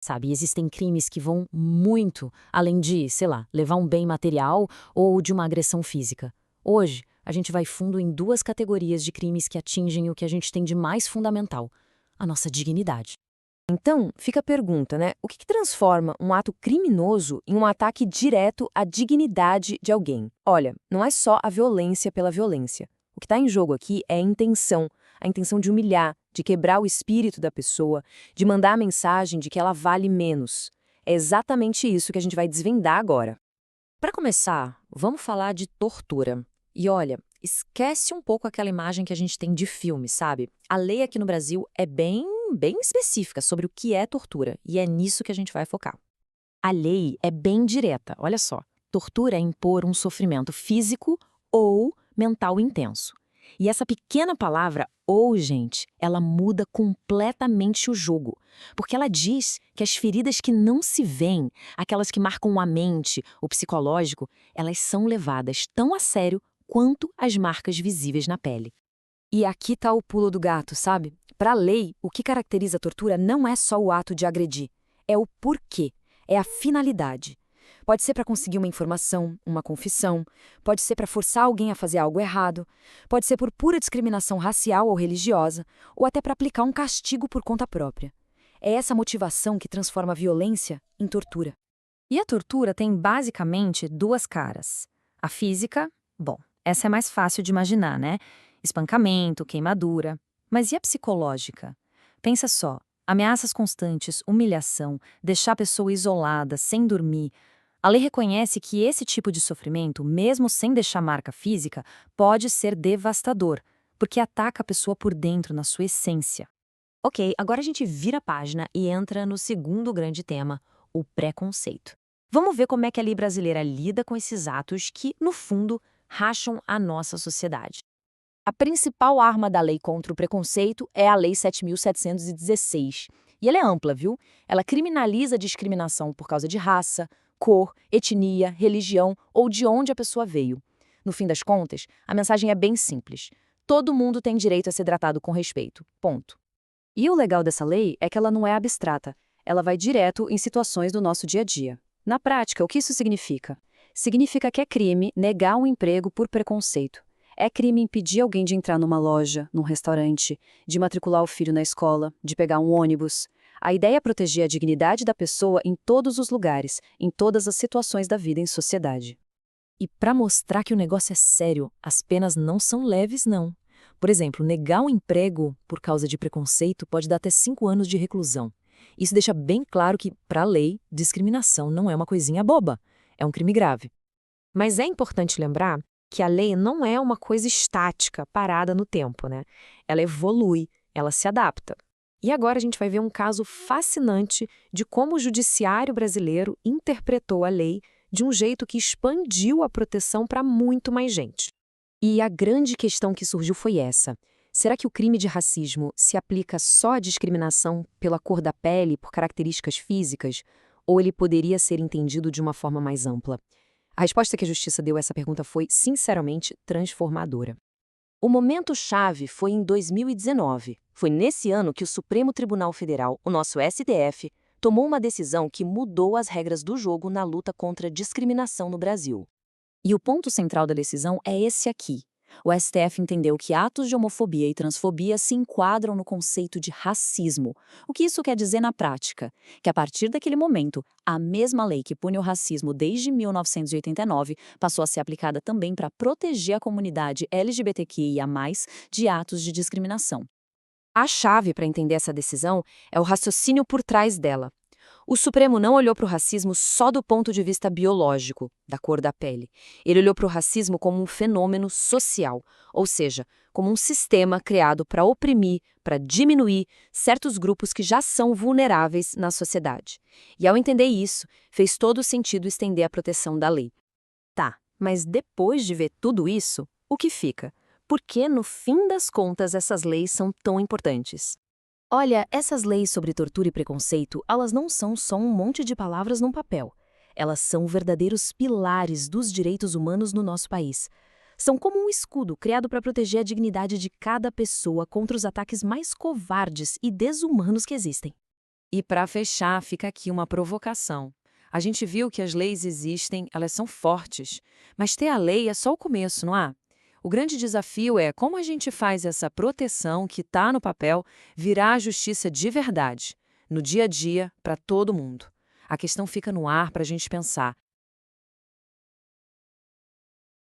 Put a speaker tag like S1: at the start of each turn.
S1: Sabe, existem crimes que vão muito além de, sei lá, levar um bem material ou de uma agressão física. Hoje, a gente vai fundo em duas categorias de crimes que atingem o que a gente tem de mais fundamental: a nossa dignidade.
S2: Então, fica a pergunta, né? O que transforma um ato criminoso em um ataque direto à dignidade de alguém? Olha, não é só a violência pela violência. O que está em jogo aqui é a intenção de humilhar, de quebrar o espírito da pessoa, de mandar a mensagem de que ela vale menos. É exatamente isso que a gente vai desvendar agora.
S1: Para começar, vamos falar de tortura. E olha, esquece um pouco aquela imagem que a gente tem de filme, sabe? A lei aqui no Brasil é bem específica sobre o que é tortura, e é nisso que a gente vai focar. A lei é bem direta, olha só. Tortura é impor um sofrimento físico ou mental intenso. E essa pequena palavra ou, gente, ela muda completamente o jogo. Porque ela diz que as feridas que não se veem, aquelas que marcam a mente, o psicológico, elas são levadas tão a sério quanto as marcas visíveis na pele.
S2: E aqui está o pulo do gato, sabe? Para a lei, o que caracteriza a tortura não é só o ato de agredir, é o porquê, é a finalidade. Pode ser para conseguir uma informação, uma confissão, pode ser para forçar alguém a fazer algo errado, pode ser por pura discriminação racial ou religiosa, ou até para aplicar um castigo por conta própria. É essa motivação que transforma a violência em tortura.
S3: E a tortura tem basicamente duas caras. A física, bom, essa é mais fácil de imaginar, né? Espancamento, queimadura. Mas e a psicológica? Pensa só, ameaças constantes, humilhação, deixar a pessoa isolada, sem dormir. A lei reconhece que esse tipo de sofrimento, mesmo sem deixar marca física, pode ser devastador, porque ataca a pessoa por dentro, na sua essência.
S1: Ok, agora a gente vira a página e entra no segundo grande tema, o preconceito. Vamos ver como é que a lei brasileira lida com esses atos que, no fundo, racham a nossa sociedade. A principal arma da lei contra o preconceito é a Lei 7.716. E ela é ampla, viu? Ela criminaliza a discriminação por causa de raça, cor, etnia, religião ou de onde a pessoa veio. No fim das contas, a mensagem é bem simples. Todo mundo tem direito a ser tratado com respeito. Ponto.
S2: E o legal dessa lei é que ela não é abstrata, ela vai direto em situações do nosso dia a dia. Na prática, o que isso significa? Significa que é crime negar um emprego por preconceito. É crime impedir alguém de entrar numa loja, num restaurante, de matricular o filho na escola, de pegar um ônibus. A ideia é proteger a dignidade da pessoa em todos os lugares, em todas as situações da vida em sociedade.
S1: E para mostrar que o negócio é sério, as penas não são leves, não. Por exemplo, negar um emprego por causa de preconceito pode dar até 5 anos de reclusão. Isso deixa bem claro que, para a lei, discriminação não é uma coisinha boba, é um crime grave. Mas é importante lembrar que a lei não é uma coisa estática, parada no tempo, né? Ela evolui, ela se adapta. E agora a gente vai ver um caso fascinante de como o judiciário brasileiro interpretou a lei de um jeito que expandiu a proteção para muito mais gente. E a grande questão que surgiu foi essa: será que o crime de racismo se aplica só à discriminação pela cor da pele, por características físicas, ou ele poderia ser entendido de uma forma mais ampla? A resposta que a Justiça deu a essa pergunta foi, sinceramente, transformadora. O momento-chave foi em 2019. Foi nesse ano que o Supremo Tribunal Federal, o nosso STF, tomou uma decisão que mudou as regras do jogo na luta contra a discriminação no Brasil. E o ponto central da decisão é esse aqui. O STF entendeu que atos de homofobia e transfobia se enquadram no conceito de racismo. O que isso quer dizer na prática? Que a partir daquele momento, a mesma lei que pune o racismo desde 1989 passou a ser aplicada também para proteger a comunidade LGBTQIA+, de atos de discriminação. A chave para entender essa decisão é o raciocínio por trás dela. O Supremo não olhou para o racismo só do ponto de vista biológico, da cor da pele. Ele olhou para o racismo como um fenômeno social, ou seja, como um sistema criado para oprimir, para diminuir certos grupos que já são vulneráveis na sociedade. E ao entender isso, fez todo sentido estender a proteção da lei. Tá, mas depois de ver tudo isso, o que fica? Por que, no fim das contas, essas leis são tão importantes? Olha, essas leis sobre tortura e preconceito, elas não são só um monte de palavras num papel. Elas são verdadeiros pilares dos direitos humanos no nosso país. São como um escudo criado para proteger a dignidade de cada pessoa contra os ataques mais covardes e desumanos que existem. E para fechar, fica aqui uma provocação. A gente viu que as leis existem, elas são fortes, mas ter a lei é só o começo, não é? O grande desafio é como a gente faz essa proteção que está no papel virar a justiça de verdade, no dia a dia, para todo mundo. A questão fica no ar para a gente pensar.